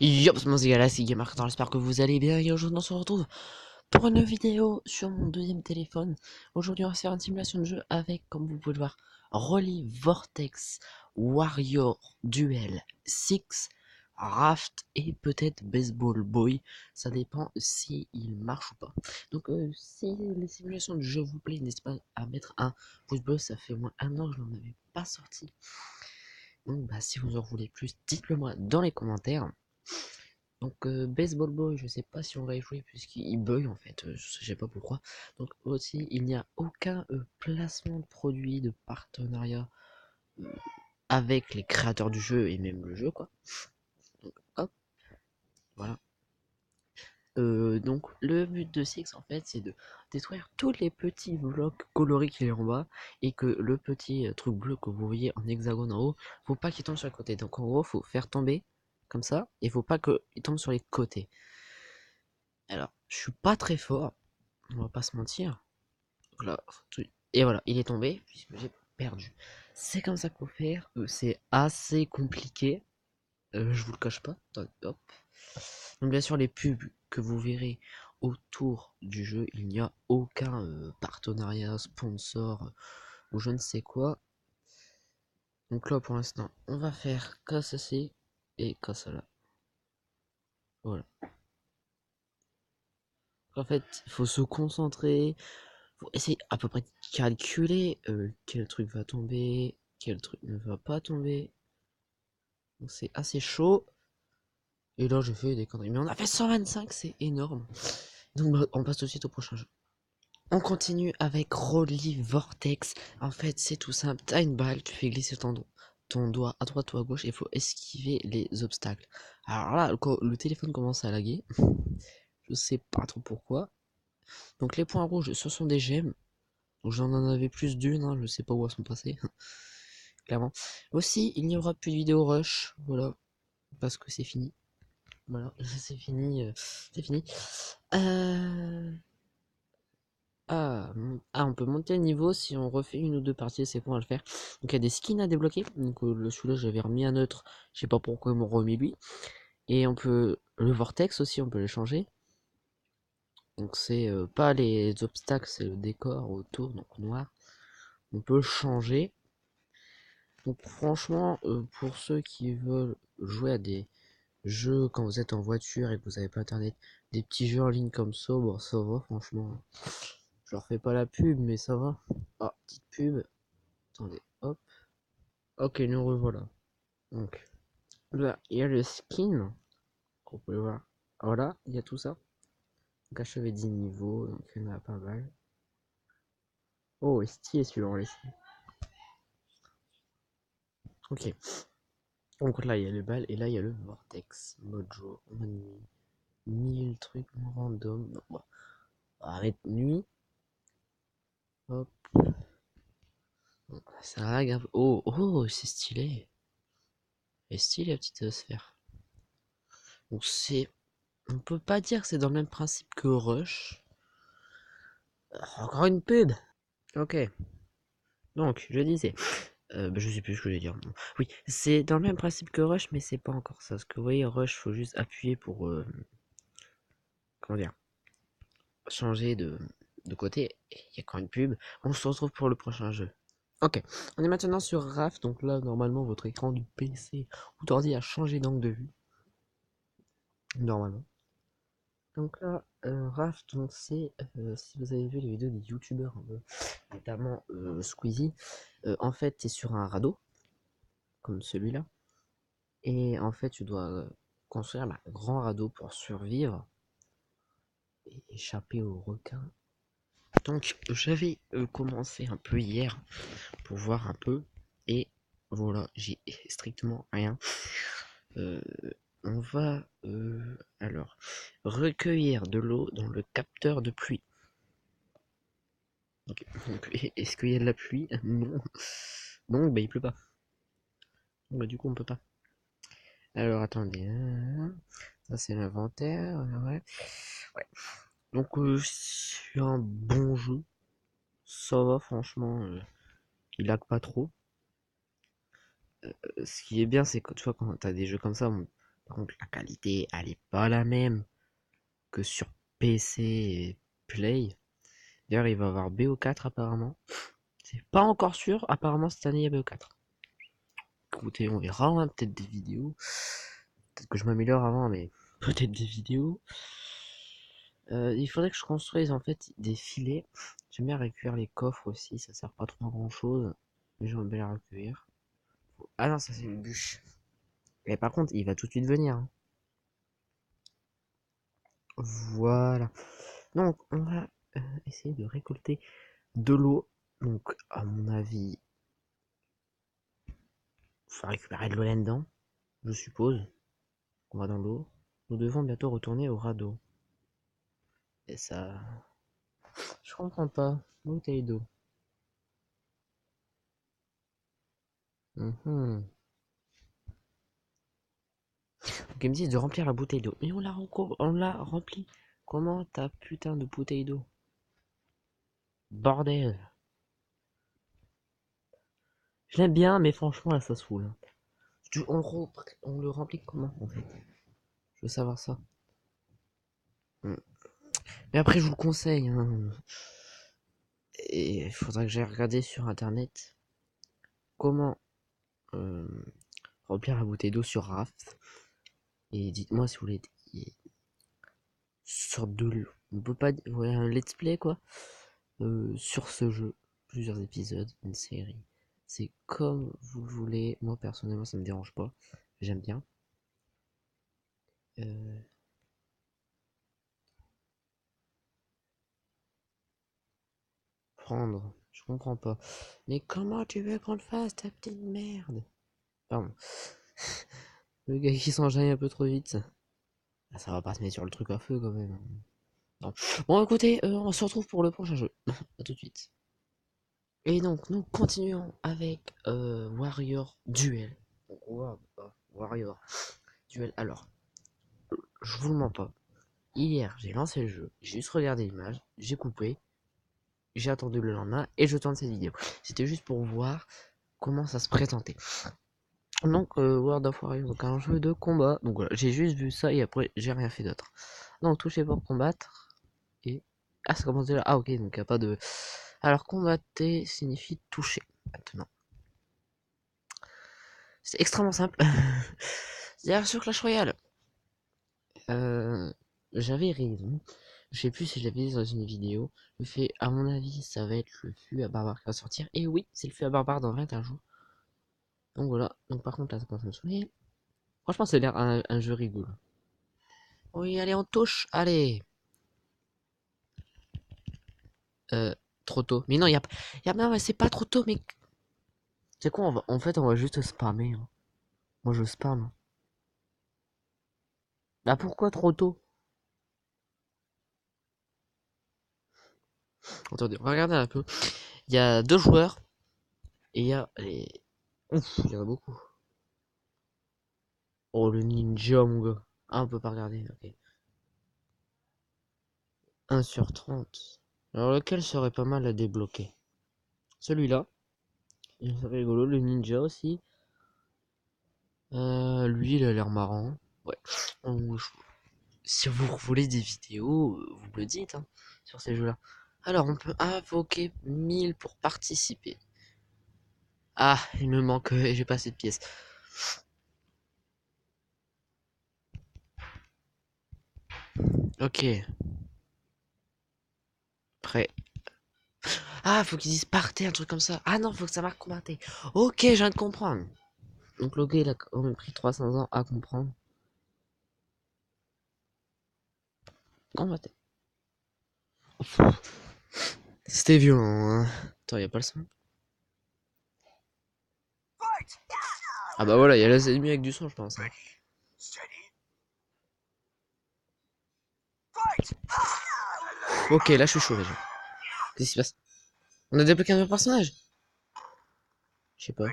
Yo, c'est Mozilla, c'est Gamer, j'espère que vous allez bien et aujourd'hui on se retrouve pour une vidéo sur mon deuxième téléphone. Aujourd'hui on va faire une simulation de jeu avec, comme vous pouvez le voir, Rolly Vortex, Warrior Duel 6, Raft et peut-être Baseball Boy. Ça dépend si il marche ou pas. Donc si les simulations de jeu vous plaît, n'hésitez pas à mettre un pouce bleu, ça fait au moins un an que je n'en avais pas sorti. Donc si vous en voulez plus, dites-le moi dans les commentaires. Donc Baseball Boy, je sais pas si on va y jouer puisqu'il bug en fait, je sais pas pourquoi. Donc aussi, il n'y a aucun placement de produit, de partenariat euh, avec les créateurs du jeu et même le jeu quoi. Donc hop, voilà. Donc le but de Six en fait c'est de détruire tous les petits blocs colorés qu'il y a en bas et que le petit truc bleu que vous voyez en hexagone en haut, faut pas qu'il tombe sur le côté. Donc en gros faut faire tomber comme ça et faut pas qu'il tombe sur les côtés. Alors je suis pas très fort, on va pas se mentir. Voilà. Et voilà, il est tombé puisque j'ai perdu. C'est comme ça qu'il faut faire. C'est assez compliqué. Je vous le cache pas. Hop. Donc bien sûr les pubs que vous verrez autour du jeu, il n'y a aucun partenariat, sponsor ou je ne sais quoi. Donc là pour l'instant, on va faire comme ceci et comme cela. Voilà. En fait, il faut se concentrer, faut essayer à peu près de calculer quel truc va tomber, quel truc ne va pas tomber. Donc c'est assez chaud. Et là, j'ai fait des conneries. Mais on a fait 125, c'est énorme. Donc on passe tout de suite au prochain jeu. On continue avec Rolly Vortex. En fait, c'est tout simple. T'as une balle, tu fais glisser ton doigt à droite ou à gauche et il faut esquiver les obstacles. Alors là, quand le téléphone commence à laguer, je sais pas trop pourquoi. Donc les points rouges, ce sont des gemmes. Donc j'en en avais plus d'une, hein, je sais pas où elles sont passées. Clairement. Aussi, il n'y aura plus de vidéo rush. Voilà. Parce que c'est fini. Voilà, c'est fini. C'est fini. Euh... on peut monter le niveau si on refait une ou deux parties, c'est bon à le faire. Donc il y a des skins à débloquer. Donc celui-là j'avais remis un neutre, je sais pas pourquoi ils m'ont remis lui. Et on peut le vortex aussi, on peut le changer. Donc c'est pas les obstacles, c'est le décor autour, donc noir. On peut changer. Donc franchement, pour ceux qui veulent jouer à des jeux quand vous êtes en voiture et que vous avez pas internet, des petits jeux en ligne comme ça, bon ça va franchement. Je leur fais pas la pub, mais ça va. Ah, petite pub. Attendez, hop. Ok, nous revoilà. Donc, là, il y a le skin. On peut le voir. Voilà, il y a tout ça. Donc, achevé 10 niveaux, donc il y en a pas mal. Oh, stylé celui-là, on laisse. Ok. Donc là, il y a le bal et là, il y a le vortex. Mode jour, mode nuit. 1000 trucs random. Non, bon. Arrête nuit. Hop. Ça lag un peu. Oh, oh, c'est stylé. C'est stylé la petite sphère. Donc c'est, on peut pas dire que c'est dans le même principe que Rush. Encore une pub. Ok. Donc je disais, je sais plus ce que je vais dire. Oui, c'est dans le même principe que Rush, mais c'est pas encore ça. Parce que vous voyez, Rush, faut juste appuyer pour comment dire, changer de côté. Il y a quand une pub. On se retrouve pour le prochain jeu. Ok, on est maintenant sur Raft, donc là normalement votre écran du PC ou d'ordi a changé d'angle de vue, normalement. Donc là, Raft, donc c'est, si vous avez vu les vidéos des youtubeurs, notamment Squeezie, en fait t'es sur un radeau, comme celui-là, et en fait tu dois construire un grand radeau pour survivre et échapper aux requins. Donc j'avais commencé un peu hier pour voir un peu, et voilà, j'ai strictement rien. Euh, on va alors recueillir de l'eau dans le capteur de pluie. Donc, est-ce qu'il y a de la pluie? Non. Donc bah il pleut pas. Bah du coup on peut pas. Alors attendez. Ça c'est l'inventaire. Ouais. Ouais. Donc c'est un bon jeu. Ça va franchement. Il lag pas trop. Ce qui est bien c'est que tu vois quand t'as des jeux comme ça, bon, Par contre, la qualité, elle est pas la même que sur PC et Play. D'ailleurs, il va y avoir BO4 apparemment. C'est pas encore sûr. Apparemment, cette année, il y a BO4. Écoutez, on verra, hein, peut-être des vidéos. Peut-être que je m'améliore avant, mais peut-être des vidéos. Il faudrait que je construise en fait des filets. J'aime bien recueillir les coffres aussi, ça sert pas trop à grand chose. Mais j'aime bien les recueillir. Ah non, ça c'est une bûche. Et par contre, il va tout de suite venir, hein. Voilà. Donc, on va essayer de récolter de l'eau. Donc, à mon avis, il faut récupérer de l'eau là-dedans, je suppose. On va dans l'eau. Nous devons bientôt retourner au radeau. Et ça... Je comprends pas. Bouteille d'eau. Mhm. Donc ils me disent de remplir la bouteille d'eau. Mais on l'a remplie. Comment ta putain de bouteille d'eau? Bordel. Je l'aime bien, mais franchement là ça se fout là. On le remplit comment en fait? Je veux savoir ça. Mm. Mais après je vous le conseille, hein. Et il faudra que j'aille regarder sur internet comment euh, remplir la bouteille d'eau sur Raft. Et dites-moi si vous voulez des sortes de... On peut pas... Ouais, un let's play quoi. Sur ce jeu. Plusieurs épisodes, une série. C'est comme vous le voulez. Moi personnellement ça me dérange pas. J'aime bien. Euh, Prendre. Je comprends pas. Mais comment tu veux qu'on le fasse, ta petite merde? Pardon. Le gars qui s'enjaille un peu trop vite. Ah, ça va pas se mettre sur le truc à feu quand même. Non. Bon écoutez, on se retrouve pour le prochain jeu. A tout de suite. Et donc nous continuons avec Warrior Duel. Warrior Duel. Alors, je vous le mens pas. Hier, j'ai lancé le jeu, j'ai juste regardé l'image, j'ai coupé, j'ai attendu le lendemain et je tourne cette vidéo. C'était juste pour voir comment ça se présentait. Donc, World of Warriors, donc un jeu de combat. Donc voilà, j'ai juste vu ça et après, j'ai rien fait d'autre. Donc, toucher pour combattre. Et. Ah, ça commence déjà. Ah, ok, donc il n'y a pas de. Alors, combattre signifie toucher. Maintenant. C'est extrêmement simple. C'est-à-dire sur Clash Royale. Euh, J'avais raison. Je sais plus si je l'avais dit dans une vidéo. Le fait, à mon avis, ça va être le fût à barbare qui va sortir. Et oui, c'est le fût à barbare dans 21 jours. Donc voilà. Donc par contre, là, ça commence à me saouler. Franchement, ça a l'air un jeu rigolo. Oui, allez, on touche. Allez. Euh, Trop tôt. Mais non, non, mais c'est pas trop tôt, mais. C'est quoi, en fait, on va juste spammer, hein. Moi, je spam. Bah pourquoi trop tôt? Attendez, on va regarder un peu. Il y a deux joueurs. Et il y a les. Ouf, il y en a beaucoup. Oh, le ninja, mon gars. Ah, on peut pas regarder, ok. 1 sur 30. Alors lequel serait pas mal à débloquer? Celui-là. Il serait rigolo. Le ninja aussi. Lui, il a l'air marrant. Ouais. Si vous voulez des vidéos, vous me le dites, hein, sur ces jeux-là. Alors, on peut invoquer 1000 pour participer. Ah, il me manque... j'ai pas assez de pièces. Ok. Prêt. Ah, faut qu'ils disent partez, un truc comme ça. Ah non, faut que ça marque combattre. Ok, je viens de comprendre. Donc le gars, il a quand même pris 300 ans à comprendre. Combattre. C'était violent, hein. Attends, y a pas le son. Ah bah voilà, il y a les ennemis avec du son, je pense, hein. Ok, là je suis chaud déjà. Qu'est-ce qui se passe? On a débloqué un nouveau personnage? Je sais pas.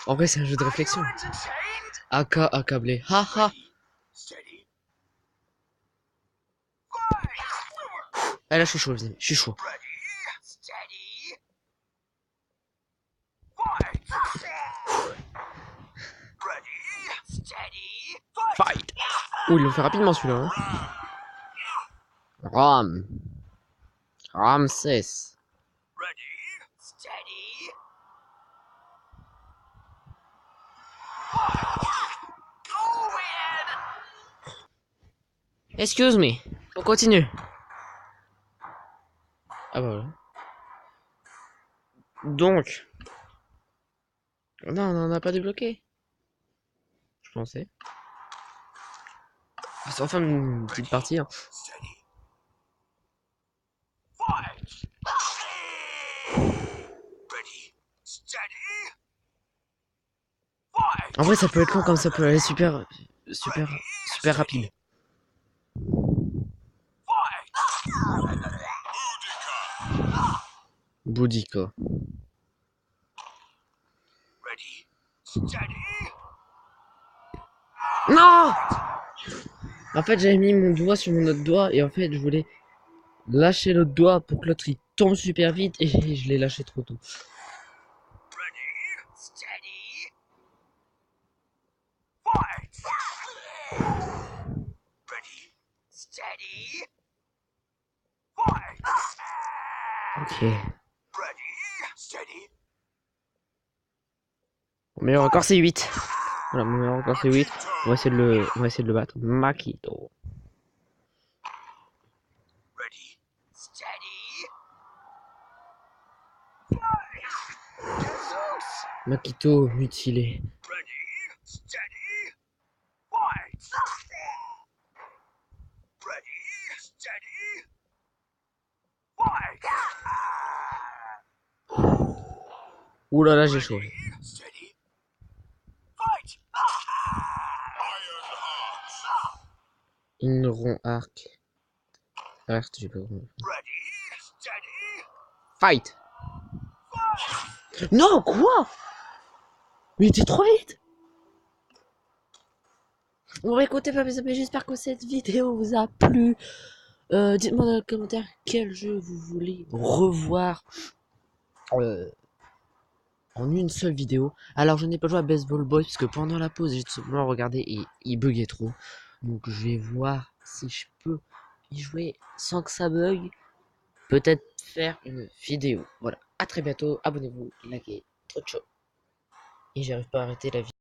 En vrai, c'est un jeu de réflexion. AK accablé. Haha. Ah là, je suis chaud, les amis. Je suis chaud. Oh, ils l'ont fait rapidement celui-là. Hein. Ram. Ramsès. Excuse me. On continue. Ah bah voilà. Donc. Non, on n'en a pas débloqué. Je pensais. C'est enfin une petite partie. Hein. En vrai, ça peut être long comme ça peut aller super rapide. Boudica. Non! En fait, j'avais mis mon doigt sur mon autre doigt et en fait, je voulais lâcher l'autre doigt pour que l'autre il tombe super vite et je l'ai lâché trop tôt. Ok. Mon meilleur record c'est 8. Voilà, mon meilleur record c'est 8. On va essayer de le battre. Makito. Makito mutilé. Ouh là là, j'ai chaud. Inron arc. Arc, j'ai pas compris. Fight! Non, quoi? Mais t'es trop vite! Bon, écoutez, j'espère que cette vidéo vous a plu. Dites-moi dans les commentaires quel jeu vous voulez revoir en une seule vidéo. Alors, je n'ai pas joué à Baseball Boy parce que pendant la pause, j'ai tout simplement regardé et il buguait trop. Donc, je vais voir si je peux y jouer sans que ça bug. Peut-être faire une vidéo. Voilà, à très bientôt. Abonnez-vous, likez, trop de chaud. Et j'arrive pas à arrêter la vidéo.